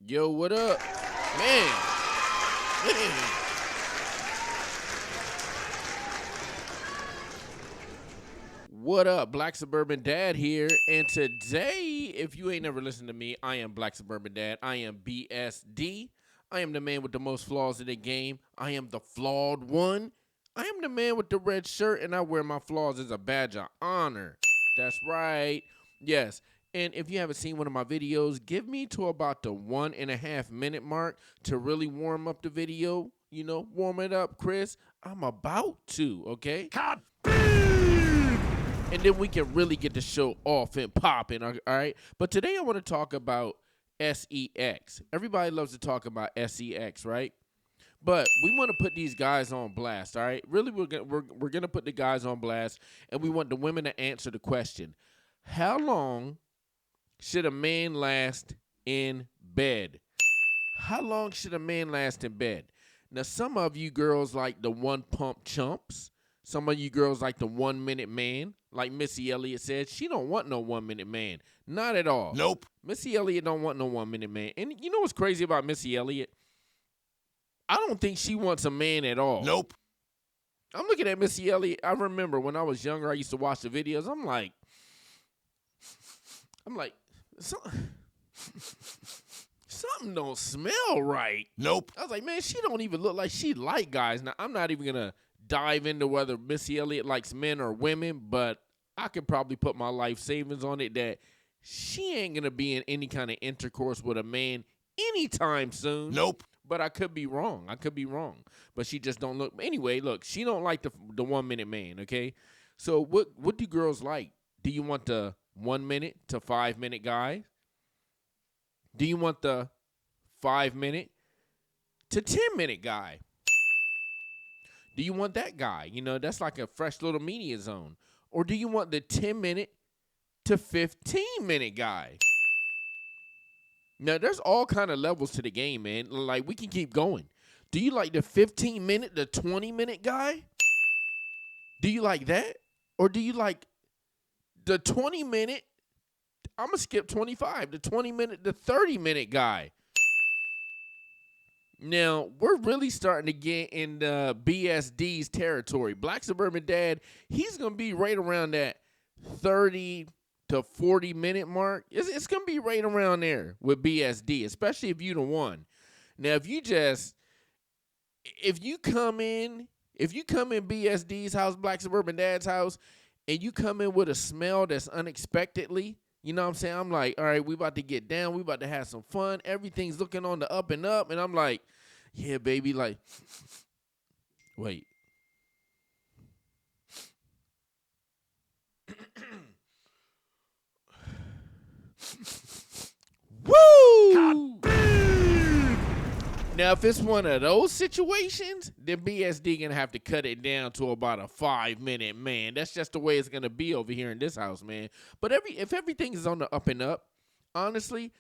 Yo, what up? Man. Man. What up? Black Suburban Dad here. And today, if you ain't never listened to me, I am Black Suburban Dad. I am BSD. I am the man with the most flaws in the game. I am the flawed one. I am the man with the red shirt, and I wear my flaws as a badge of honor. That's right. Yes. And if you haven't seen one of my videos, give me to about the 1.5 minute mark to really warm up the video. You know, warm it up, Chris. I'm about to, okay? God. And then we can really get the show off and popping, all right? But today I want to talk about SEX. Everybody loves to talk about SEX, right? But we want to put these guys on blast, all right? Really, we're gonna put the guys on blast, and we want the women to answer the question: how long should a man last in bed? How long should a man last in bed? Now, some of you girls like the one pump chumps. Some of you girls like the 1 minute man. Like Missy Elliott said, she don't want no 1 minute man. Not at all. Nope. Missy Elliott don't want no 1 minute man. And you know what's crazy about Missy Elliott? I don't think she wants a man at all. Nope. I'm looking at Missy Elliott. I remember when I was younger, I used to watch the videos. I'm like, something don't smell right. Nope. I was like, man, she don't even look like she like guys. Now, I'm not even going to dive into whether Missy Elliott likes men or women, but I could probably put my life savings on it that she ain't going to be in any kind of intercourse with a man anytime soon. Nope. But I could be wrong. But she just don't look. Anyway, look, she don't like the 1 minute man, okay? So what do girls like? Do you want the 1 minute to 5 minute guy? Do you want the 5 minute to 10 minute guy? Do you want that guy? You know, that's like a fresh little media zone. Or do you want the 10 minute to 15 minute guy? Now, there's all kind of levels to the game, man. Like, we can keep going. Do you like the 15 minute to 20 minute guy? Do you like that? Or do you like the 20 minute, I'm going to skip 25, the 20 minute to 30 minute guy? Now, we're really starting to get in BSD's territory. Black Suburban Dad, he's going to be right around that 30 to 40 minute mark. It's going to be right around there with BSD, especially if you the one. Now, if you come in BSD's house, Black Suburban Dad's house, and you come in with a smell that's unexpectedly, you know what I'm saying? I'm like, all right, we about to get down. We about to have some fun. Everything's looking on the up and up. And I'm like, yeah, baby, like, wait. Woo! Now, if it's one of those situations, then BSD gonna have to cut it down to about a 5 minute, man. That's just the way it's gonna be over here in this house, man. But if everything is on the up and up, honestly,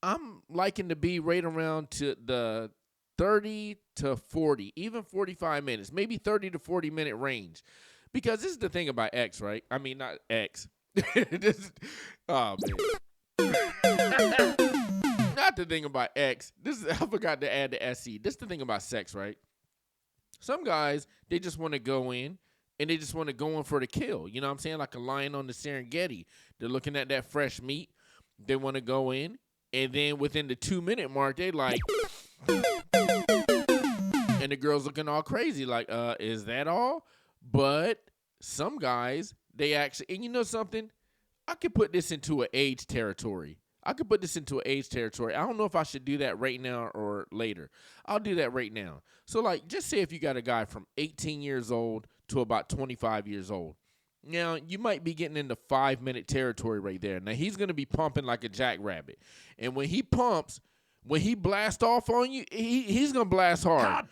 I'm liking to be right around to the 30 to 40, even 45 minutes, maybe 30 to 40 minute range. Because this is the thing about X, right? I mean, not X. Oh, man. Not the thing about X. I forgot to add the SE. This is the thing about sex, right? Some guys, they just want to go in, and they just want to go in for the kill. You know what I'm saying? Like a lion on the Serengeti. They're looking at that fresh meat. They want to go in, and then within the 2 minute mark, they like, and the girl's looking all crazy, like, is that all? But some guys, they actually, and you know something? I could put this into an age territory. I don't know if I should do that right now or later. I'll do that right now. So, like, just say if you got a guy from 18 years old to about 25 years old. Now, you might be getting into 5 minute territory right there. Now, he's going to be pumping like a jackrabbit. And when he pumps, when he blasts off on you, he's going to blast hard.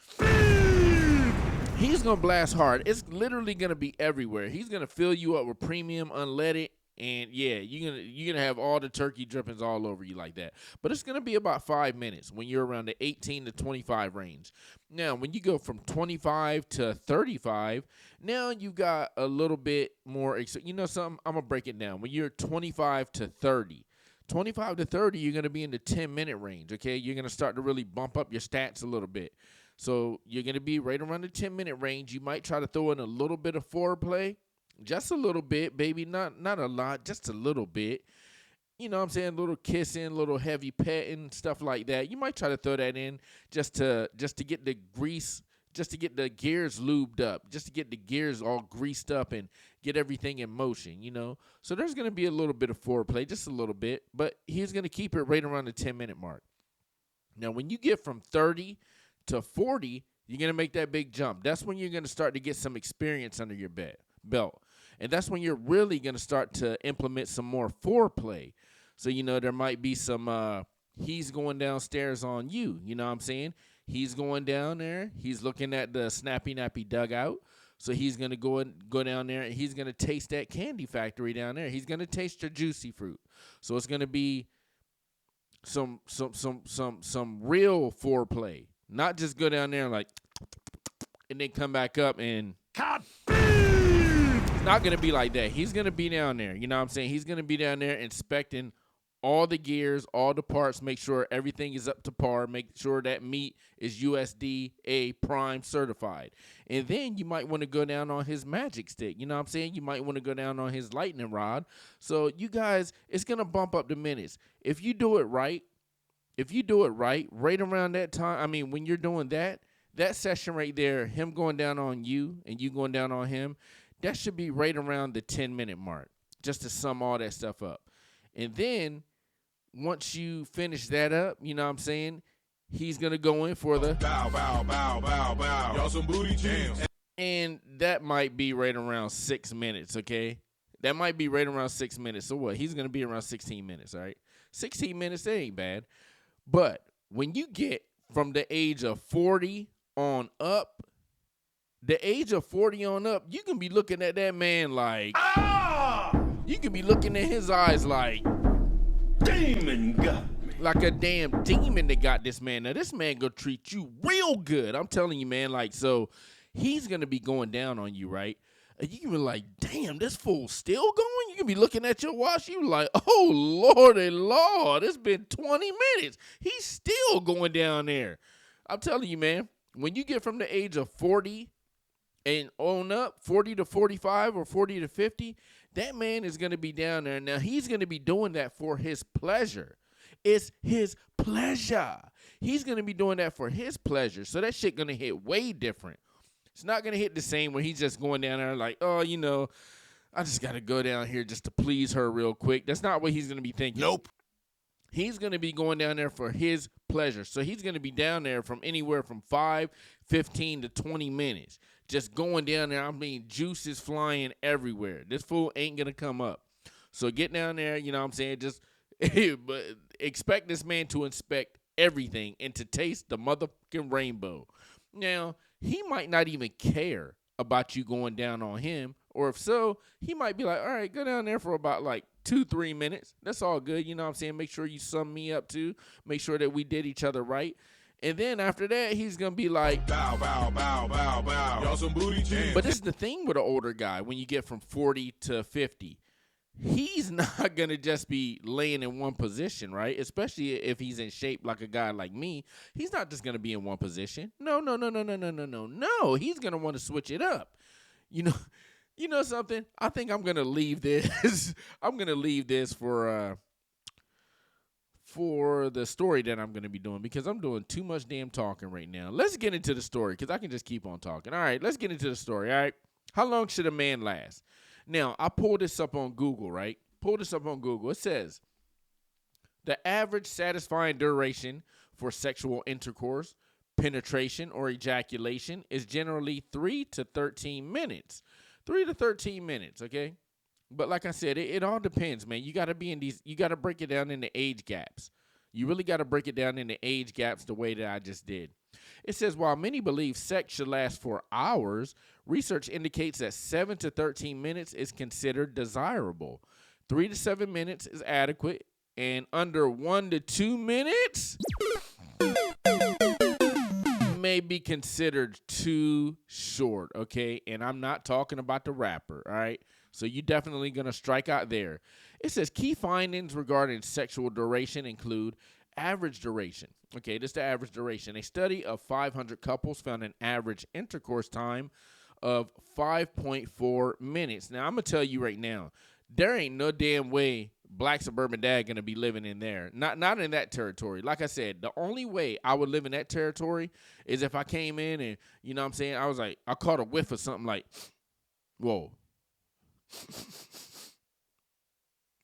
He's going to blast hard. It's literally going to be everywhere. He's going to fill you up with premium unleaded. And, yeah, you're gonna have all the turkey drippings all over you like that. But it's going to be about 5 minutes when you're around the 18 to 25 range. Now, when you go from 25 to 35, now you got a little bit more. You know something? I'm going to break it down. When you're 25 to 30. 25 to 30, you're going to be in the 10-minute range, okay? You're going to start to really bump up your stats a little bit. So you're going to be right around the 10-minute range. You might try to throw in a little bit of foreplay, just a little bit, baby, not a lot, just a little bit. You know what I'm saying? A little kissing, little heavy petting, stuff like that. You might try to throw that in just to get the grease, just to get the gears lubed up, just to get the gears all greased up and get everything in motion, you know? So there's going to be a little bit of foreplay, just a little bit, but he's going to keep it right around the 10-minute mark. Now, when you get from 30 to 40, you're going to make that big jump. That's when you're going to start to get some experience under your belt. And that's when you're really going to start to implement some more foreplay. So, you know, there might be some, he's going downstairs on you. You know what I'm saying? He's going down there. He's looking at the Snappy Nappy dugout. So he's going to go down there, and he's going to taste that candy factory down there. He's going to taste your juicy fruit. So it's going to be some real foreplay. Not just go down there and like, and then come back up and it's not going to be like that. He's going to be down there. You know what I'm saying? He's going to be down there inspecting all the gears, all the parts, make sure everything is up to par, make sure that meat is USDA Prime certified. And then you might want to go down on his magic stick. You know what I'm saying? You might want to go down on his lightning rod. So you guys, it's going to bump up the minutes. If you do it right, right around that time, I mean, when you're doing that session right there, him going down on you and you going down on him, that should be right around the 10-minute mark, just to sum all that stuff up. And then once you finish that up, you know what I'm saying, he's going to go in for the bow, bow, bow, bow, bow. Y'all some booty jams. And that might be right around 6 minutes, okay? That might be right around 6 minutes. So what? He's going to be around 16 minutes, all right? 16 minutes, that ain't bad. But when you get from the age of 40 on up, you can be looking at that man like, you can be looking at his eyes like, demon got me. Like a damn demon that got this man. Now, this man gonna treat you real good. I'm telling you, man. Like, so he's gonna be going down on you, right? And you can be like, damn, this fool's still going? You can be looking at your watch. You like, oh, Lordy Lord, it's been 20 minutes. He's still going down there. I'm telling you, man, when you get from the age of 40 and on up, 40 to 45 or 40 to 50, that man is going to be down there. Now, he's going to be doing that for his pleasure. It's his pleasure. He's going to be doing that for his pleasure. So that shit going to hit way different. It's not going to hit the same when he's just going down there like, oh, you know, I just got to go down here just to please her real quick. That's not what he's going to be thinking. Nope. He's going to be going down there for his pleasure. So he's going to be down there from anywhere from 5, 15 to 20 minutes. Just going down there. I mean, juice is flying everywhere. This fool ain't going to come up. So get down there, you know what I'm saying? Just but expect this man to inspect everything and to taste the motherfucking rainbow. Now, he might not even care about you going down on him. Or if so, he might be like, all right, go down there for about like 2-3 minutes. That's all good. You know what I'm saying? Make sure you sum me up too. Make sure that we did each other right. And then after that, he's going to be like, bow, bow, bow, bow, bow. Y'all some booty jams. But this is the thing with an older guy when you get from 40 to 50. He's not going to just be laying in one position, right? Especially if he's in shape like a guy like me. He's not just going to be in one position. No. He's going to want to switch it up. You know something? I think I'm going to leave this. I'm going to leave this for the story that I'm going to be doing because I'm doing too much damn talking right now. Let's get into the story because I can just keep on talking. All right, let's get into the story, all right? How long should a man last? Now, I pulled this up on Google, right? It says, the average satisfying duration for sexual intercourse, penetration, or ejaculation is generally 3 to 13 minutes. 3 to 13 minutes, okay? But like I said, it all depends, man. You got to break it down into age gaps. You really got to break it down into age gaps the way that I just did. It says, while many believe sex should last for hours, research indicates that 7 to 13 minutes is considered desirable. 3 to 7 minutes is adequate, and under 1 to 2 minutes may be considered too short, okay? And I'm not talking about the rapper, all right? So you definitely going to strike out there. It says key findings regarding sexual duration include average duration. Okay, this is the average duration. A study of 500 couples found an average intercourse time of 5.4 minutes. Now, I'm going to tell you right now, there ain't no damn way black suburban dad going to be living in there. Not in that territory. Like I said, the only way I would live in that territory is if I came in and, you know what I'm saying, I was like, I caught a whiff of something like, whoa.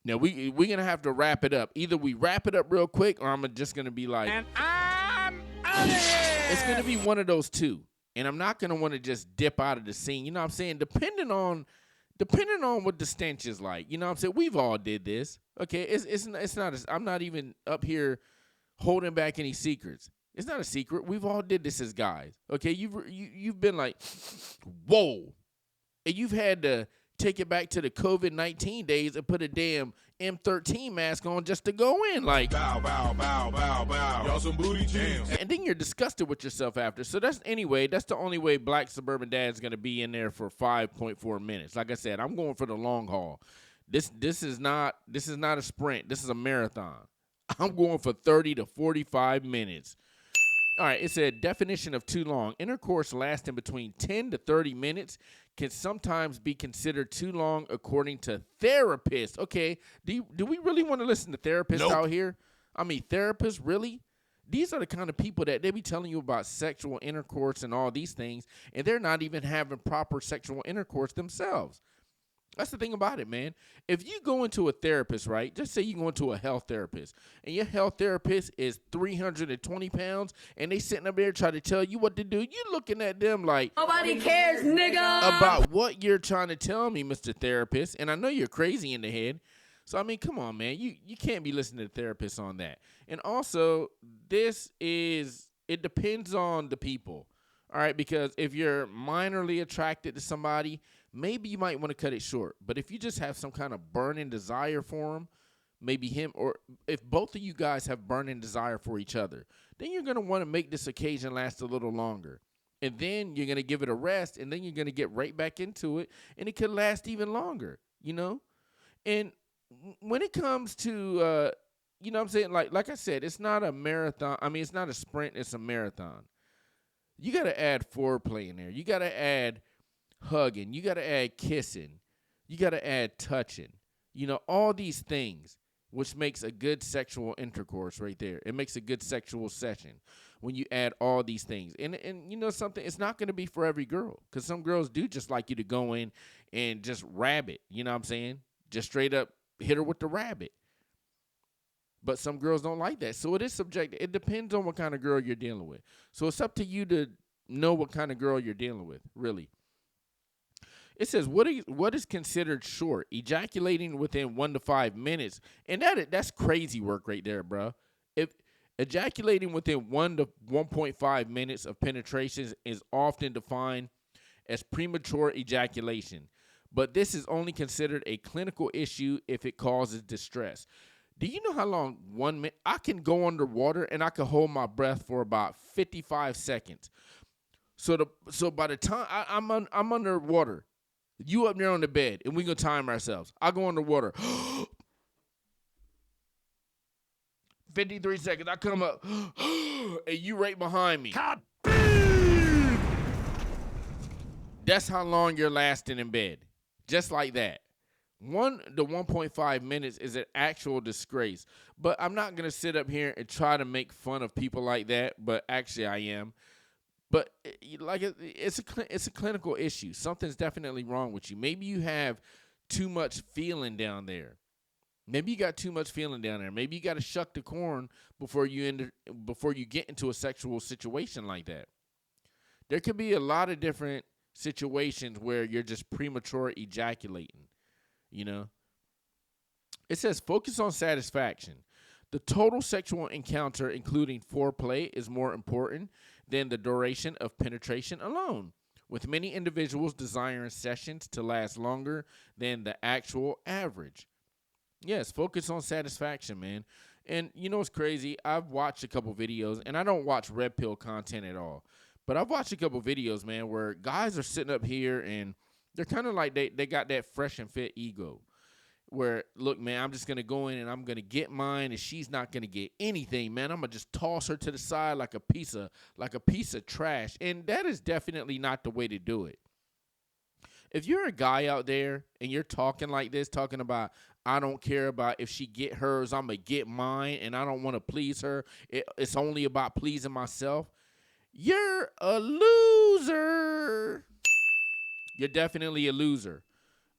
Now, we're going to have to wrap it up. Either we wrap it up real quick or I'm just going to be like, and I'm out of here. It's going to be one of those two. And I'm not going to want to just dip out of the scene. You know what I'm saying? Depending on what the stench is like. You know what I'm saying? We've all did this. Okay? It's not I'm not even up here holding back any secrets. It's not a secret. We've all did this as guys. Okay? You've been like, whoa. And you've had to take it back to the COVID-19 days and put a damn M13 mask on just to go in. Like, bow, bow, bow, bow, bow. Y'all some booty jams. And then you're disgusted with yourself after. So that's the only way black suburban dad's going to be in there for 5.4 minutes. Like I said, I'm going for the long haul. This is not a sprint. This is a marathon. I'm going for 30 to 45 minutes. All right, it said definition of too long. Intercourse lasting between 10 to 30 minutes can sometimes be considered too long according to therapists. Okay, do we really want to listen to therapists out here? I mean, therapists, really? These are the kind of people that they be telling you about sexual intercourse and all these things, and they're not even having proper sexual intercourse themselves. That's the thing about it, man. If you go into a therapist, right, just say you go into a health therapist, and your health therapist is 320 pounds, and they sitting up there trying to tell you what to do, you looking at them like, nobody cares, nigga, about what you're trying to tell me, Mr. Therapist, and I know you're crazy in the head. So, I mean, come on, man. You can't be listening to therapists on that. And also, it depends on the people, all right, because if you're minorly attracted to somebody, maybe you might want to cut it short. But if you just have some kind of burning desire for him, maybe him, or if both of you guys have burning desire for each other, then you're going to want to make this occasion last a little longer. And then you're going to give it a rest, and then you're going to get right back into it, and it could last even longer, you know? And when it comes to, you know what I'm saying? Like I said, it's not a marathon. I mean, it's not a sprint. It's a marathon. You got to add foreplay in there. You got to add hugging. You got to add kissing. You got to add touching. You know, all these things, which makes a good sexual intercourse right there. It makes a good sexual session when you add all these things. And you know something? It's not going to be for every girl, because some girls do just like you to go in and just rabbit. You know what I'm saying? Just straight up hit her with the rabbit. But some girls don't like that. So it is subjective. It depends on what kind of girl you're dealing with. So it's up to you to know what kind of girl you're dealing with, really. It says, what is considered short? Ejaculating within 1 to 5 minutes. And that's crazy work right there, bro. If ejaculating within 1 to 1.5 minutes of penetration is often defined as premature ejaculation. But this is only considered a clinical issue if it causes distress. Do you know how long 1 minute? I can go underwater and I can hold my breath for about 55 seconds. So by the time I'm underwater, you up there on the bed, and we gonna time ourselves. I go underwater. 53 seconds. I come up, and you right behind me. That's how long you're lasting in bed. Just like that. 1 to 1.5 minutes is an actual disgrace. But I'm not going to sit up here and try to make fun of people like that, but actually I am. But like it's a clinical issue. Something's definitely wrong with you. Maybe you have too much feeling down there. Maybe you got too much feeling down there. Maybe you got to shuck the corn before you get into a sexual situation like that. There could be a lot of different situations where you're just premature ejaculating. You know, it says focus on satisfaction. The total sexual encounter, including foreplay, is more important than the duration of penetration alone, with many individuals desiring sessions to last longer than the actual average. Yes, focus on satisfaction, man. And you know what's crazy? I've watched a couple videos, and I don't watch red pill content at all, but I've watched a couple videos, man, where guys are sitting up here and they're kind of like they got that fresh and fit ego. where, look, man, I'm just going to go in and I'm going to get mine and she's not going to get anything, man. I'm going to just toss her to the side like a piece of trash. And that is definitely not the way to do it. If you're a guy out there and you're talking like this, talking about, I don't care about if she get hers, I'm going to get mine and I don't want to please her. It's only about pleasing myself. You're a loser. You're definitely a loser.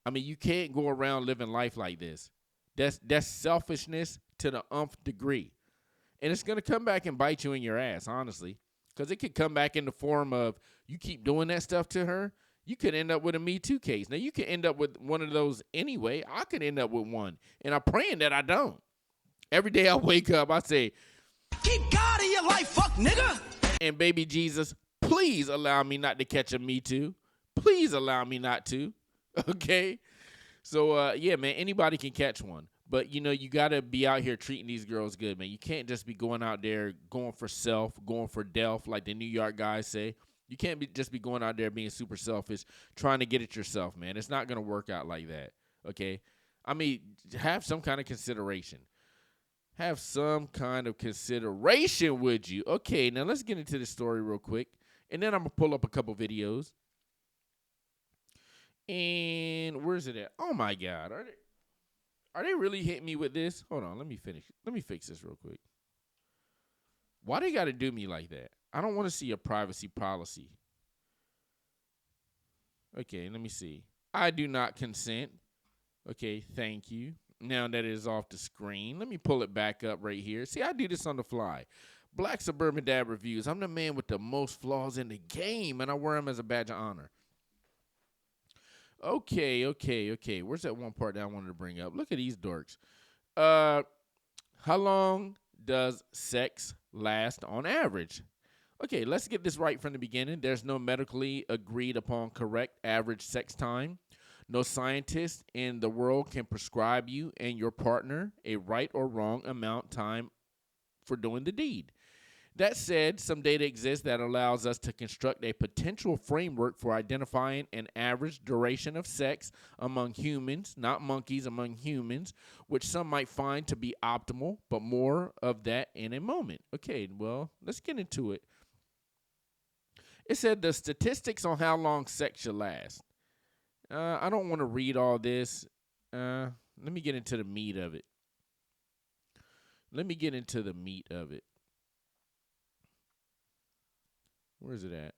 I mean, you can't go around living life like this. That's selfishness to the nth degree. And it's going to come back and bite you in your ass, honestly. Because it could come back in the form of you keep doing that stuff to her, you could end up with a Me Too case. Now, you could end up with one of those anyway. I could end up with one. And I'm praying that I don't. Every day I wake up, I say, keep God in your life, fuck nigga. And baby Jesus, please allow me not to catch a Me Too. Please allow me not to. Okay? So, yeah, man, anybody can catch one. But, you know, you got to be out here treating these girls good, man. You can't just be going out there going for self, going for delf, like the New York guys say. You can't just be going out there being super selfish, trying to get it yourself, man. It's not going to work out like that, okay? I mean, have some kind of consideration. Have some kind of consideration, would you? Okay, now let's get into the story real quick, and then I'm going to pull up a couple videos. And where's it at? Oh, my God. Are they really hitting me with this? Hold on, let me finish. Let me fix this real quick. Why they got to do me like that? I don't want to see a privacy policy. Okay, let me see. I do not consent. Okay, thank you. Now that it is off the screen, let me pull it back up right here. See, I do this on the fly. Black Suburban Dad Reviews. I'm the man with the most flaws in the game, and I wear them as a badge of honor. Okay. Where's that one part that I wanted to bring up? Look at these dorks. How long does sex last on average? Okay, let's get this right from the beginning. There's no medically agreed upon correct average sex time. No scientist in the world can prescribe you and your partner a right or wrong amount time for doing the deed. That said, some data exists that allows us to construct a potential framework for identifying an average duration of sex among humans, not monkeys, among humans, which some might find to be optimal, but more of that in a moment. Okay, well, let's get into it. It said the statistics on how long sex should last. I don't want to read all this. Let me get into the meat of it. Where's it at?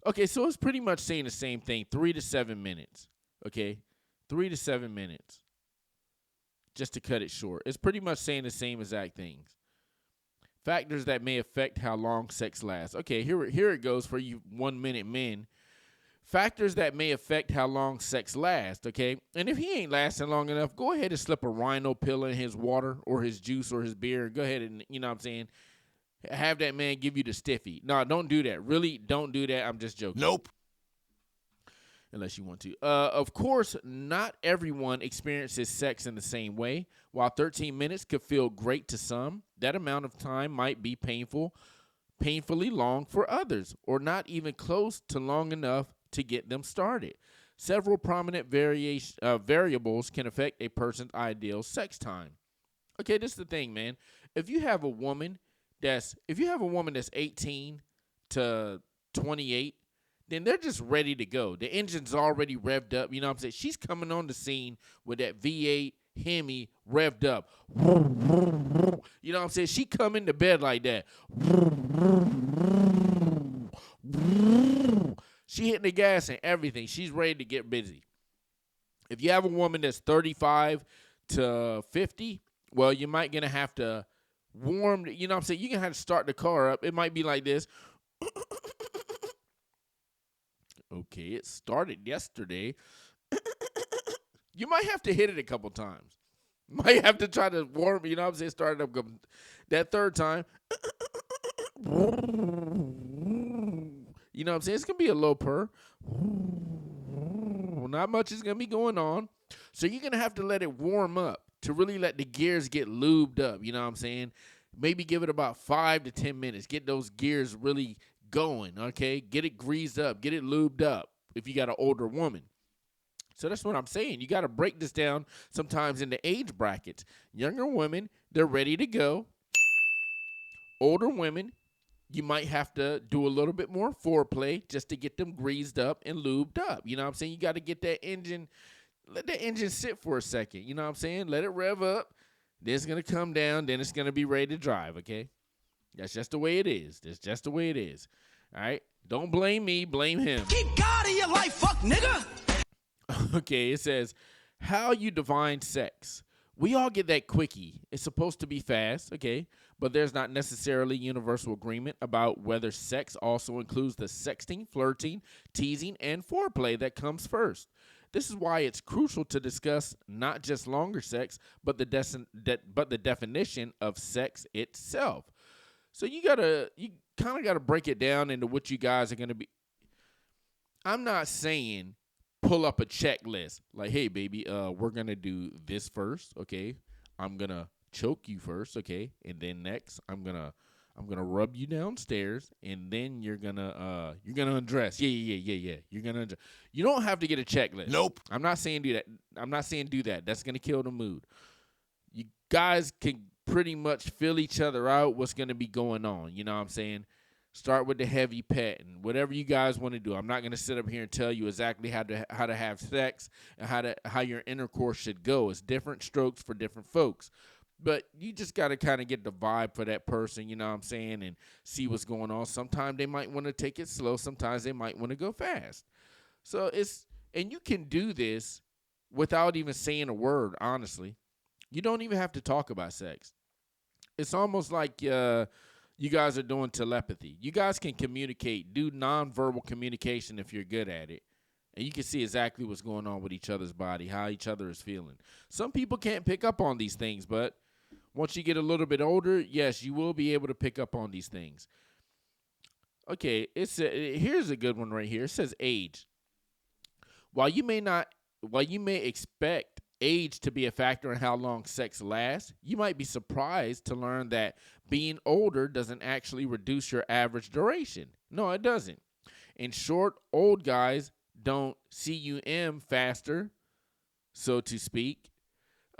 Okay, so it's pretty much saying the same thing, 3 to 7 minutes. Okay, 3 to 7 minutes. Just to cut it short. It's pretty much saying the same exact things. Factors that may affect how long sex lasts. Okay, here it goes for you 1 minute men. Factors that may affect how long sex lasts, okay? And if he ain't lasting long enough, go ahead and slip a rhino pill in his water or his juice or his beer. Go ahead and, you know what I'm saying, have that man give you the stiffy. No, don't do that. Really, don't do that. I'm just joking. Nope. Unless you want to. Of course, not everyone experiences sex in the same way. While 13 minutes could feel great to some, that amount of time might be painfully long for others, or not even close to long enough to get them started. Several prominent variables can affect a person's ideal sex time. Okay, this is the thing, man. If you have a woman that's 18 to 28, then they're just ready to go. The engine's already revved up. You know what I'm saying? She's coming on the scene with that V8 Hemi revved up. You know what I'm saying? She come into bed like that. She hitting the gas and everything. She's ready to get busy. If you have a woman that's 35 to 50, well, you might gonna have to warm, you know what I'm saying? You're gonna have to start the car up. It might be like this. Okay, it started yesterday. You might have to hit it a couple times. Might have to try to warm, you know what I'm saying? Start it up that third time. You know what I'm saying? It's going to be a low purr. Not much is going to be going on. So you're going to have to let it warm up to really let the gears get lubed up. You know what I'm saying? Maybe give it about 5 to 10 minutes. Get those gears really going, okay? Get it greased up. Get it lubed up if you got an older woman. So that's what I'm saying. You got to break this down sometimes into age brackets. Younger women, they're ready to go. Older women, you might have to do a little bit more foreplay just to get them greased up and lubed up. You know what I'm saying? You got to get that engine, let that engine sit for a second. You know what I'm saying? Let it rev up. Then it's going to come down. Then it's going to be ready to drive, okay? That's just the way it is. That's just the way it is. All right? Don't blame me. Blame him. Keep God in your life, fuck nigga. Okay, it says, how you define sex. We all get that quickie. It's supposed to be fast, okay? But there's not necessarily universal agreement about whether sex also includes the sexting, flirting, teasing, and foreplay that comes first. This is why it's crucial to discuss not just longer sex, but the definition of sex itself. So you kind of gotta break it down into what you guys are gonna be. I'm not saying pull up a checklist like, hey baby, we're gonna do this first, okay? I'm gonna choke you first, okay? And then next, I'm gonna rub you downstairs, and then you're gonna undress. Yeah. You're gonna undress. You don't have to get a checklist. Nope. I'm not saying do that. I'm not saying do that. That's gonna kill the mood. You guys can pretty much feel each other out. What's gonna be going on? You know what I'm saying? Start with the heavy petting, whatever you guys want to do. I'm not going to sit up here and tell you exactly how to have sex and how your intercourse should go. It's different strokes for different folks. But you just got to kind of get the vibe for that person, you know what I'm saying, and see what's going on. Sometimes they might want to take it slow. Sometimes they might want to go fast. So and you can do this without even saying a word, honestly. You don't even have to talk about sex. It's almost like you guys are doing telepathy. You guys can communicate, do nonverbal communication if you're good at it. And you can see exactly what's going on with each other's body, how each other is feeling. Some people can't pick up on these things, but once you get a little bit older, yes, you will be able to pick up on these things. Okay, here's a good one right here. It says age. While you may expect age to be a factor in how long sex lasts, you might be surprised to learn that being older doesn't actually reduce your average duration. No, it doesn't. In short, old guys don't cum faster, so to speak.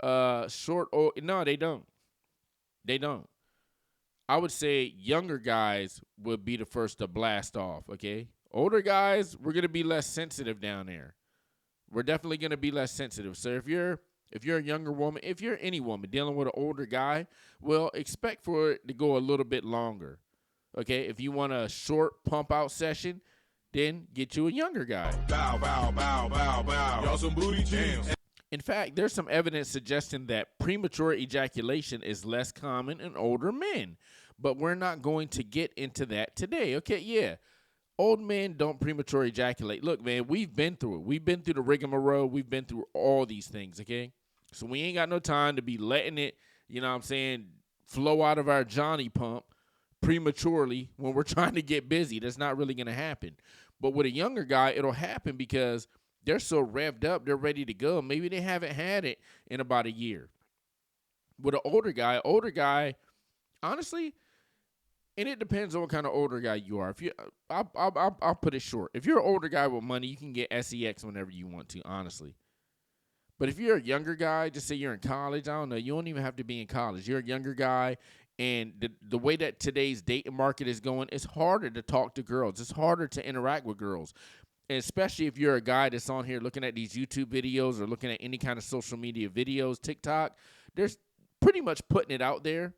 No, they don't. They don't. I would say younger guys would be the first to blast off, okay? Older guys, we're going to be less sensitive down there. We're definitely going to be less sensitive. So if you're a younger woman, if you're any woman dealing with an older guy, well, expect for it to go a little bit longer. Okay? If you want a short pump out session, then get you a younger guy. Bow, bow, bow, bow, bow. Y'all some booty jams. In fact, there's some evidence suggesting that premature ejaculation is less common in older men. But we're not going to get into that today. Okay, yeah. Old men don't premature ejaculate. Look, man, we've been through it. We've been through the rigmarole. We've been through all these things, okay? So we ain't got no time to be letting it, you know what I'm saying, flow out of our Johnny pump prematurely when we're trying to get busy. That's not really going to happen. But with a younger guy, it'll happen because they're so revved up, they're ready to go. Maybe they haven't had it in about a year. With an older guy, honestly, and it depends on what kind of older guy you are. I'll put it short. If you're an older guy with money, you can get sex whenever you want to, honestly. But if you're a younger guy, just say you're in college, I don't know, you don't even have to be in college. You're a younger guy, and the way that today's dating market is going, it's harder to talk to girls. It's harder to interact with girls. And especially if you're a guy that's on here looking at these YouTube videos or looking at any kind of social media videos, TikTok, there's pretty much putting it out there.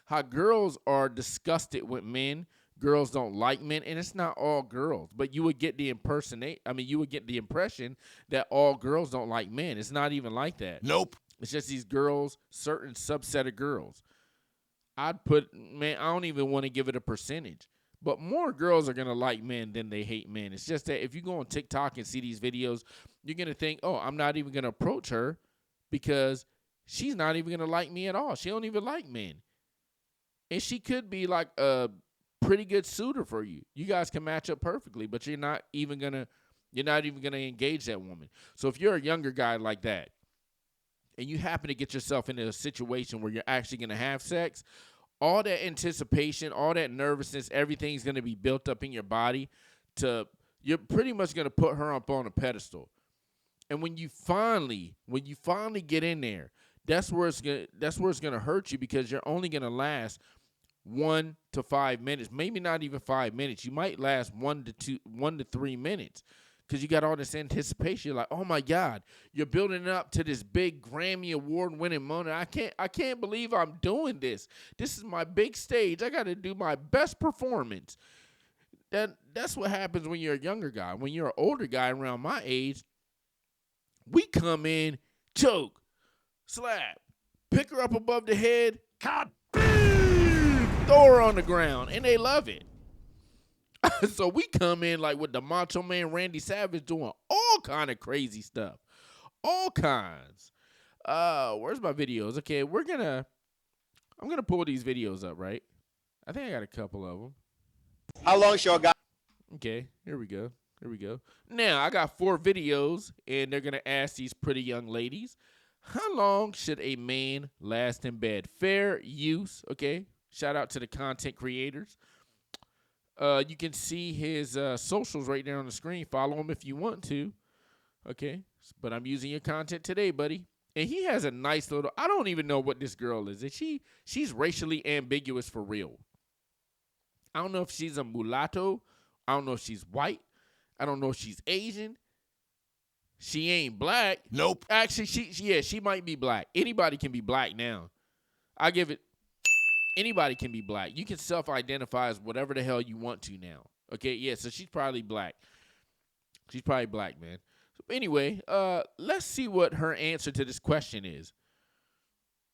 How girls are disgusted with men. Girls don't like men, and it's not all girls. But you would get the impression that all girls don't like men. It's not even like that. Nope. It's just these girls, certain subset of girls. I don't even want to give it a percentage. But more girls are going to like men than they hate men. It's just that if you go on TikTok and see these videos, you're going to think, oh, I'm not even going to approach her because she's not even going to like me at all. She don't even like men. And she could be like a pretty good suitor for you. You guys can match up perfectly, but you're not even gonna engage that woman. So if you're a younger guy like that, and you happen to get yourself into a situation where you're actually gonna have sex, all that anticipation, all that nervousness, everything's gonna be built up in your body. You're pretty much gonna put her up on a pedestal. And when you finally get in there, that's where it's gonna hurt you, because you're only gonna last 1 to 5 minutes, maybe not even 5 minutes. You might last 1 to 3 minutes, because you got all this anticipation. You're like, oh my God, you're building up to this big Grammy Award winning moment. I can't believe I'm doing this. This is my big stage. I got to do my best performance. That's what happens when you're a younger guy. When you're an older guy around my age, we come in, choke, slap, pick her up above the head, throw her on the ground, and they love it. So we come in like with the Macho Man Randy Savage doing all kind of crazy stuff. All kinds. Where's my videos? Okay, I'm gonna pull these videos up, right? I think I got a couple of them. How long's your guy? Okay, here we go. Now, I got 4 videos, and they're going to ask these pretty young ladies, how long should a man last in bed? Fair use, okay? Shout out to the content creators. You can see his socials right there on the screen. Follow him if you want to, okay? But I'm using your content today, buddy. And he has a nice little, I don't even know what this girl is. She's racially ambiguous for real. I don't know if she's a mulatto. I don't know if she's white. I don't know if she's Asian. She ain't black. Nope. Actually, she might be black. Anybody can be black now. I give it, anybody can be black. You can self-identify as whatever the hell you want to now. Okay, yeah, so she's probably black. She's probably black, man. So anyway, let's see what her answer to this question is.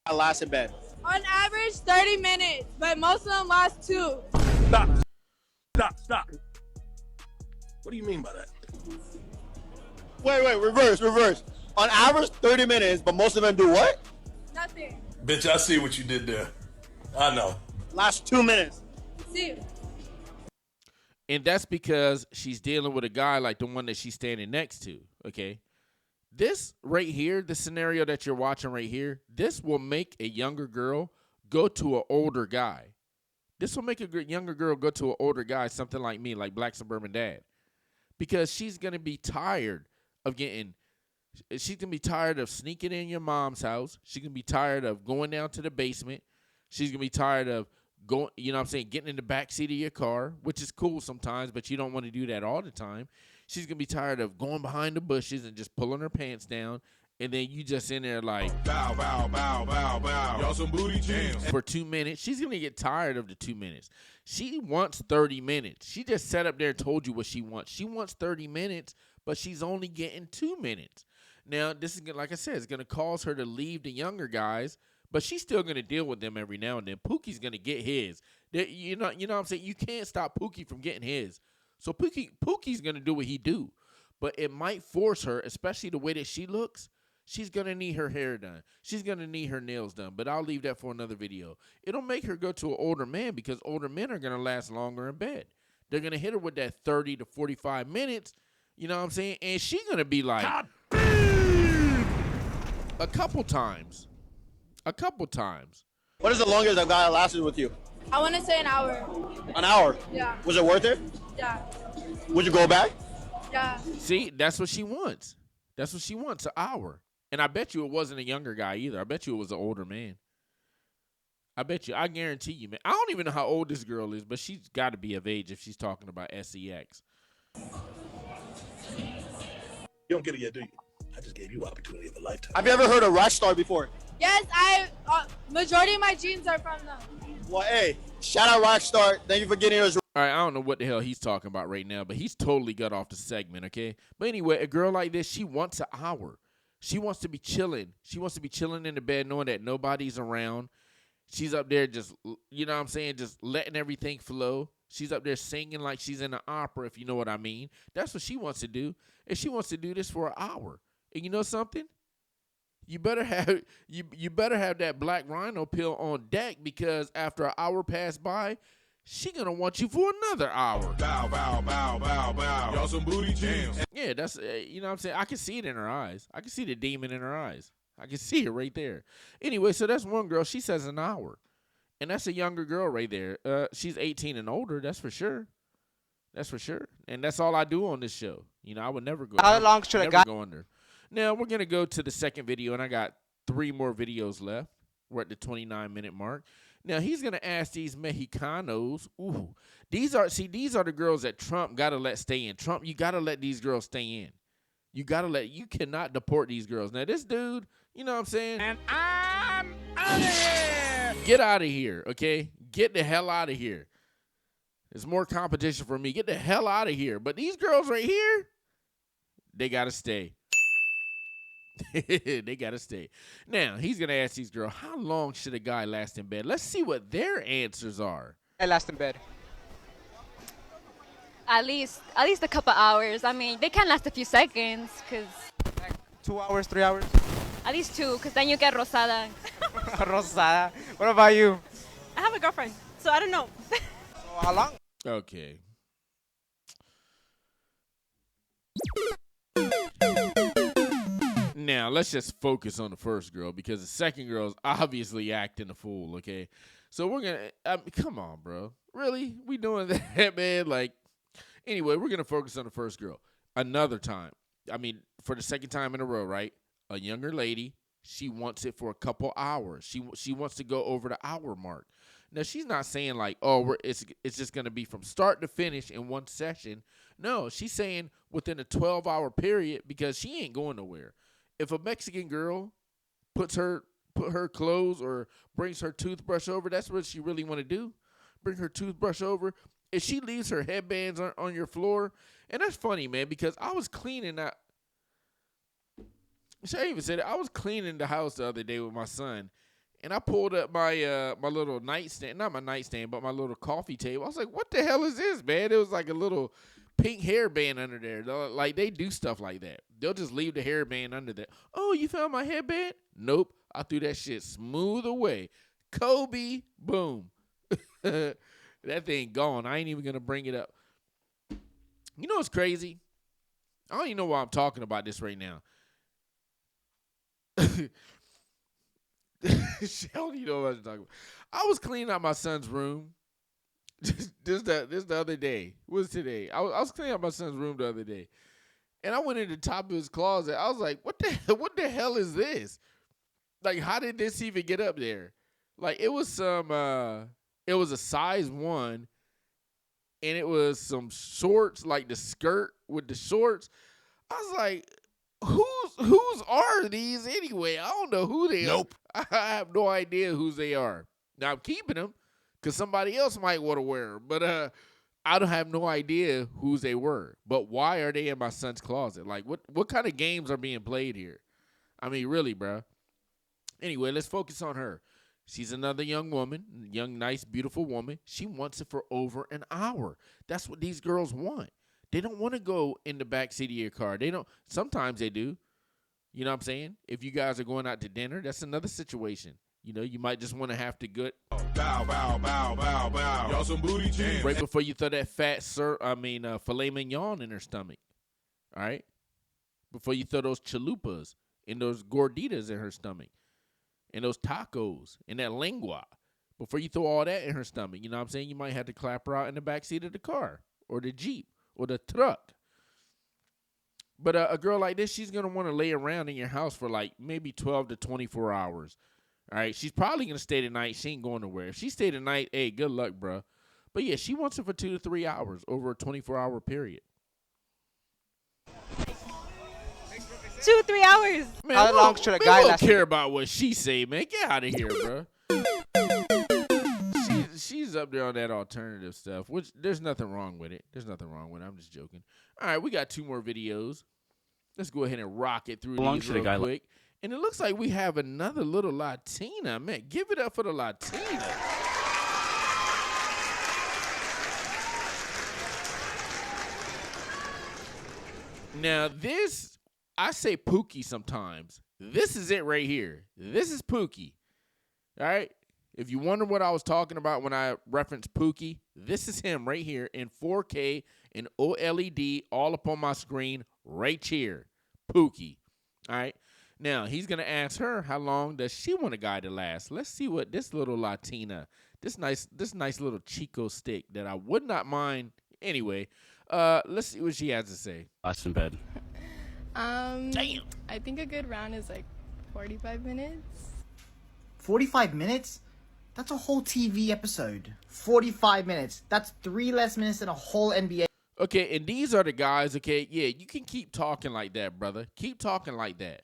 I last in bed. On average, 30 minutes, but most of them last 2. Stop. What do you mean by that? Wait, reverse. On average, 30 minutes, but most of them do what? Nothing. Bitch, I see what you did there. I know. Last 2 minutes. See. And that's because she's dealing with a guy like the one that she's standing next to, okay? This right here, the scenario that you're watching right here, this will make a younger girl go to an older guy. This will make a younger girl go to an older guy, something like me, like Black Suburban Dad. Because she's going to be tired of sneaking in your mom's house. She's going to be tired of going down to the basement. She's going to be tired of going, getting in the back seat of your car, which is cool sometimes, but you don't want to do that all the time. She's going to be tired of going behind the bushes and just pulling her pants down. And then you just in there like, Bow, bow, bow, bow, bow. Y'all some booty jams. for 2 minutes. She's going to get tired of the 2 minutes. She wants 30 minutes. She just sat up there and told you what she wants. She wants 30 minutes, but she's only getting 2 minutes. Now, this is, like I said, it's going to cause her to leave the younger guys, but she's still going to deal with them every now and then. Pookie's going to get his. You know what I'm saying? You can't stop Pookie from getting his. So Pookie's going to do what he do. But it might force her, especially the way that she looks. She's going to need her hair done. She's going to need her nails done. But I'll leave that for another video. It'll make her go to an older man because older men are going to last longer in bed. They're going to hit her with that 30 to 45 minutes. You know what I'm saying? And she's going to be like, a couple times. What is the longest a guy lasted with you? I want to say an hour. An hour? Yeah. Was it worth it? Yeah. Would you go back? Yeah. See, that's what she wants. That's what she wants, an hour. And I bet you it wasn't a younger guy either. I bet you it was an older man. I guarantee you, man. I don't even know how old this girl is, but she's got to be of age if she's talking about sex. You don't get it yet, do you? I just gave you opportunity of a lifetime. Have you ever heard of Rockstar before? Yes, majority of my jeans are from them. Well, hey, shout out Rockstar. Thank you for getting us. All right, I don't know what the hell he's talking about right now, but he's totally got off the segment, okay? But anyway, a girl like this, she wants an hour. She wants to be chilling. She wants to be chilling in the bed knowing that nobody's around. She's up there just, you know what I'm saying, just letting everything flow. She's up there singing like she's in an opera, if you know what I mean. That's what she wants to do. And she wants to do this for an hour. And you know something? You better have that black rhino pill on deck because after an hour passed by, she gonna want you for another hour. Bow, bow, bow, bow, bow. Y'all some booty jams. Yeah, that's, you know what I'm saying? I can see it in her eyes. I can see the demon in her eyes. I can see it right there. Anyway, so that's one girl. She says an hour. And that's a younger girl right there. She's 18 and older, that's for sure. That's for sure. And that's all I do on this show. You know, I would never go. How long should a guy go under. Now we're gonna go to the second video, and I got 3 more videos left. We're at the 29-minute mark. Now he's gonna ask these Mexicanos. Ooh, these are the girls that Trump gotta let stay in. Trump, you gotta let these girls stay in. You cannot deport these girls. Now this dude, you know what I'm saying? And I'm out of here. Get out of here, okay? Get the hell out of here. There's more competition for me. Get the hell out of here. But these girls right here, they gotta stay. They gotta stay. Now he's gonna ask these girls, how long should a guy last in bed? Let's see what their answers are. I last in bed. At least a couple hours. I mean, they can last a few seconds, cause Like 2 hours, 3 hours. at least 2, cause then you get rosada. Rosada. What about you? I have a girlfriend, so I don't know. So how long? Okay. Now let's just focus on the first girl because the second girl is obviously acting a fool. Okay, so we're gonna come on, bro. Really, we doing that, man? Like, anyway, we're gonna focus on the first girl. Another time, I mean, for the second time in a row, right? A younger lady. She wants it for a couple hours. She wants to go over the hour mark. Now she's not saying like, oh, it's just gonna be from start to finish in one session. No, she's saying within a 12-hour period because she ain't going nowhere. If a Mexican girl put her clothes or brings her toothbrush over, that's what she really want to do. Bring her toothbrush over. If she leaves her headbands on your floor, and that's funny, man, because I was cleaning that. I even said it. I was cleaning the house the other day with my son, and I pulled up my my little nightstand, not my nightstand, but my little coffee table. I was like, "What the hell is this, man?" It was like a little pink hairband under there. Like they do stuff like that. They'll just leave the hairband under there. Oh, you found my headband? Nope. I threw that shit smooth away. Kobe, boom. That thing gone. I ain't even gonna bring it up. You know what's crazy? I don't even know why I'm talking about this right now. Sheldon, you know what I'm talking about. I was cleaning out my son's room. This the other day. What was today? I was cleaning out my son's room the other day. And I went in the top of his closet. I was like, what the hell is this? Like, how did this even get up there? Like, it was it was a size 1, and it was some shorts, like the skirt with the shorts. I was like, whose are these anyway? I don't know who they are. I have no idea whose they are. Now, I'm keeping them because somebody else might want to wear them. But I don't have no idea whose they were. But why are they in my son's closet? Like, what kind of games are being played here? I mean, really, bro. Anyway, let's focus on her. She's another young woman, young, nice, beautiful woman. She wants it for over an hour. That's what these girls want. They don't want to go in the backseat of your car. They don't. Sometimes they do. You know what I'm saying? If you guys are going out to dinner, that's another situation. You know, you might just want to have to get Bow, bow, bow, bow, bow. Y'all some booty jams. right before you throw that fat filet mignon in her stomach. All right? Before you throw those chalupas and those gorditas in her stomach. And those tacos and that lengua. Before you throw all that in her stomach, you know what I'm saying? You might have to clap her out in the backseat of the car or the Jeep or the truck. But a girl like this, she's going to want to lay around in your house for like maybe 12 to 24 hours. All right? She's probably going to stay the night. She ain't going nowhere. If she stayed the night, hey, good luck, bro. But, yeah, she wants it for 2 to 3 hours over a 24-hour period. 2, 3 hours. Man, How long should a guy we don't last? care about what she say, man. Get out of here, bro. She's up there on that alternative stuff, which there's nothing wrong with it. There's nothing wrong with it. I'm just joking. All right, we got 2 more videos. Let's go ahead and rock it through these real quick. And it looks like we have another little Latina. Man, give it up for the Latina. Now, this, I say Pookie sometimes. This is it right here. This is Pookie. All right? If you wonder what I was talking about when I referenced Pookie, this is him right here in 4K and OLED all up on my screen right here. Pookie. All right? Now, he's going to ask her how long does she want a guy to last. Let's see what this little Latina, this nice little Chico stick that I would not mind. Anyway, let's see what she has to say. Last in bed. Damn. I think a good round is like 45 minutes. 45 minutes? That's a whole TV episode. 45 minutes. That's 3 less minutes than a whole NBA. Okay, and these are the guys, okay? Yeah, you can keep talking like that, brother. Keep talking like that.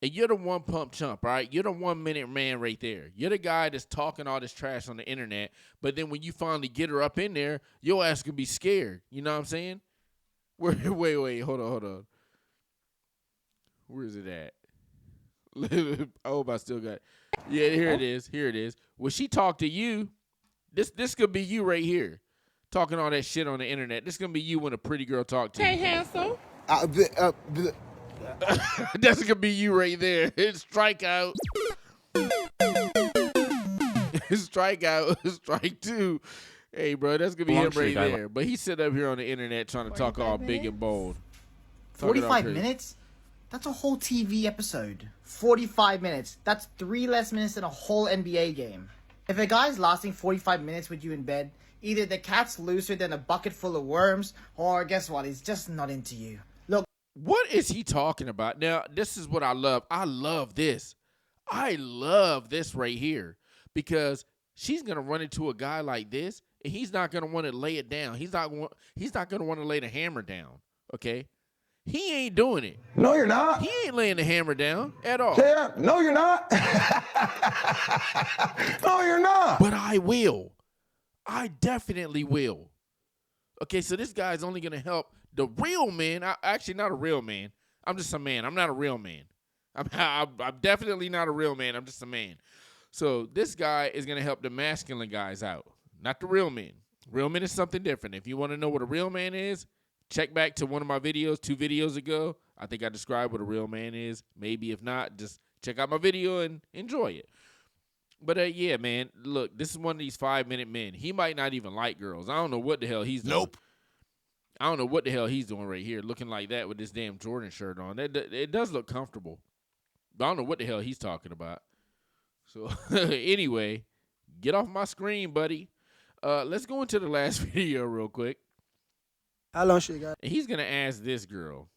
And you're the one pump chump, all right? You're the 1 minute man right there. You're the guy that's talking all this trash on the internet, but then when you finally get her up in there, your ass could be scared. You know what I'm saying? Wait, hold on. Where is it at? I hope I still got it. Yeah, here it is. When she talk to you, this could be you right here. Talking all that shit on the internet. This is going to be you when a pretty girl talk to you. Hey, handsome. That's going to be you right there. Strikeout. Strikeout. Strike two. Hey, bro, that's going to be him right there. But he sit up here on the internet trying to talk all big and bold. 45 minutes? That's a whole TV episode. 45 minutes. That's 3 less minutes than a whole NBA game. If a guy's lasting 45 minutes with you in bed, either the cat's looser than a bucket full of worms, or guess what, he's just not into you. Look. What is he talking about? Now, this is what I love. I love this. I love this right here. Because she's going to run into a guy like this, and he's not going to want to lay it down. He's not going to want to lay the hammer down, okay? He ain't doing it. No, you're not. He ain't laying the hammer down at all. Yeah, no, you're not. No, you're not. But I will. I definitely will. Okay, so this guy's only going to help the real man. Actually, not a real man. I'm just a man. I'm not a real man. I'm definitely not a real man. I'm just a man. So this guy is going to help the masculine guys out, not the real men. Real men is something different. If you want to know what a real man is, check back to one of my videos 2 videos ago. I think I described what a real man is. Maybe if not, just check out my video and enjoy it. But yeah, man, look, this is one of these 5-minute men. He might not even like girls. I don't know what the hell he's doing. Nope. I don't know what the hell he's doing right here, looking like that with this damn Jordan shirt on. It does look comfortable. But I don't know what the hell he's talking about. So anyway, get off my screen, buddy. Let's go into the last video real quick. How long she got? And he's going to ask this girl.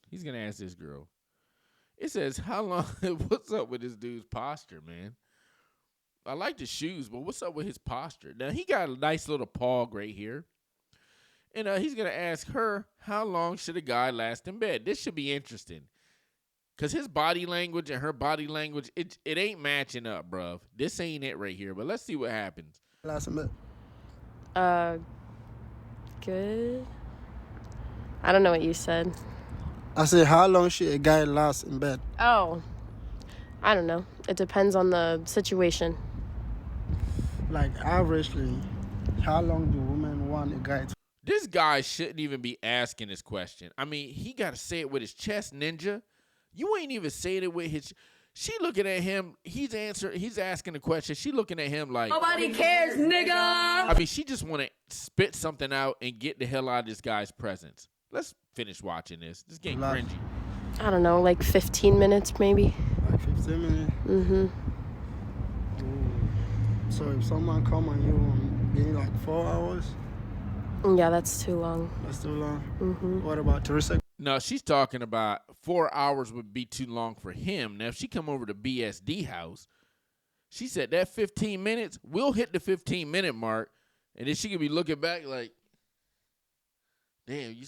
It says, how long, what's up with this dude's posture, man? I like the shoes, but what's up with his posture? Now, he got a nice little paw right here. And he's going to ask her, how long should a guy last in bed? This should be interesting. Because his body language and her body language, it ain't matching up, bruv. This ain't it right here, but let's see what happens. Last in bed. Good. I don't know what you said. I said, how long should a guy last in bed? Oh, I don't know. It depends on the situation. Like, averagely, how long do women want a guy to? This guy shouldn't even be asking this question. I mean, he got to say it with his chest, ninja. You ain't even saying it with his. She looking at him. He's asking the question. She looking at him like Nobody cares, nigga. I mean, she just want to spit something out and get the hell out of this guy's presence. Let's finish watching this. This getting cringy. I don't know, like 15 minutes maybe. Like 15 minutes? Mm-hmm. So if someone come on you being like 4 hours? Yeah, that's too long. That's too long? Mm-hmm. What about 3 seconds? No, she's talking about 4 hours would be too long for him. Now, if she come over to BSD house, she said that 15 minutes, we'll hit the 15-minute mark, and then she could be looking back like, damn, you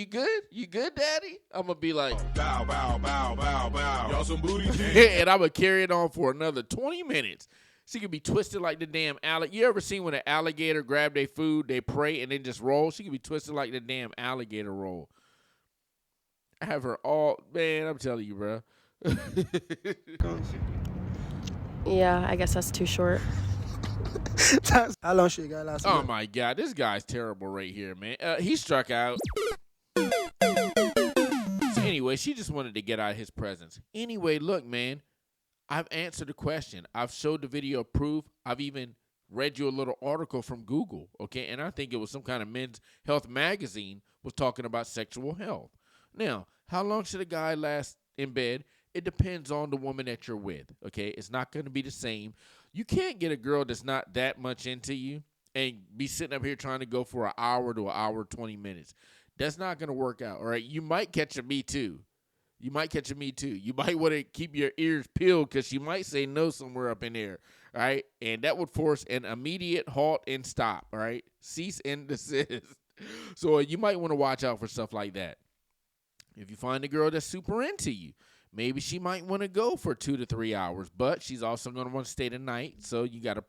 good? You good, daddy? I'm going to be like, Bow, bow, bow, bow, bow. Y'all some booty jams. and I'm going to carry it on for another 20 minutes. She could be twisted like the damn alligator. You ever seen when an alligator grab their food, they pray, and then just roll? She could be twisted like the damn alligator roll. I have her all, man, I'm telling you, bro. Yeah, I guess that's too short. How long should a guy last? Oh, my God. This guy's terrible right here, man. He struck out. So anyway, she just wanted to get out of his presence. Anyway, look, man. I've answered the question. I've showed the video of proof. I've even read you a little article from Google, okay? And I think it was some kind of men's health magazine was talking about sexual health. Now, how long should a guy last in bed? It depends on the woman that you're with, okay? It's not going to be the same. You can't get a girl that's not that much into you and be sitting up here trying to go for an hour to an hour, 20 minutes. That's not going to work out, all right? You might catch a Me Too. You might catch a Me Too. You might want to keep your ears peeled because she might say no somewhere up in there, all right? And that would force an immediate halt and stop, all right? Cease and desist. So you might want to watch out for stuff like that. If you find a girl that's super into you, maybe she might want to go for 2 to 3 hours, but she's also going to want to stay the night, so you got to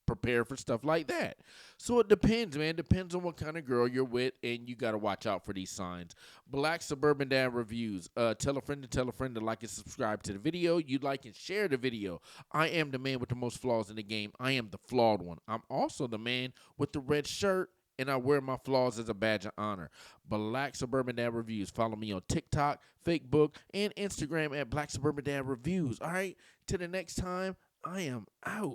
prepare for stuff like that. So it depends, man. Depends on what kind of girl you're with, and you got to watch out for these signs. Black Suburban Dad Reviews. Tell a friend to like and subscribe to the video. You like and share the video. I am the man with the most flaws in the game. I am the flawed one. I'm also the man with the red shirt, and I wear my flaws as a badge of honor. Black Suburban Dad Reviews. Follow me on TikTok, Facebook, and Instagram at Black Suburban Dad Reviews. All right? Till the next time, I am out.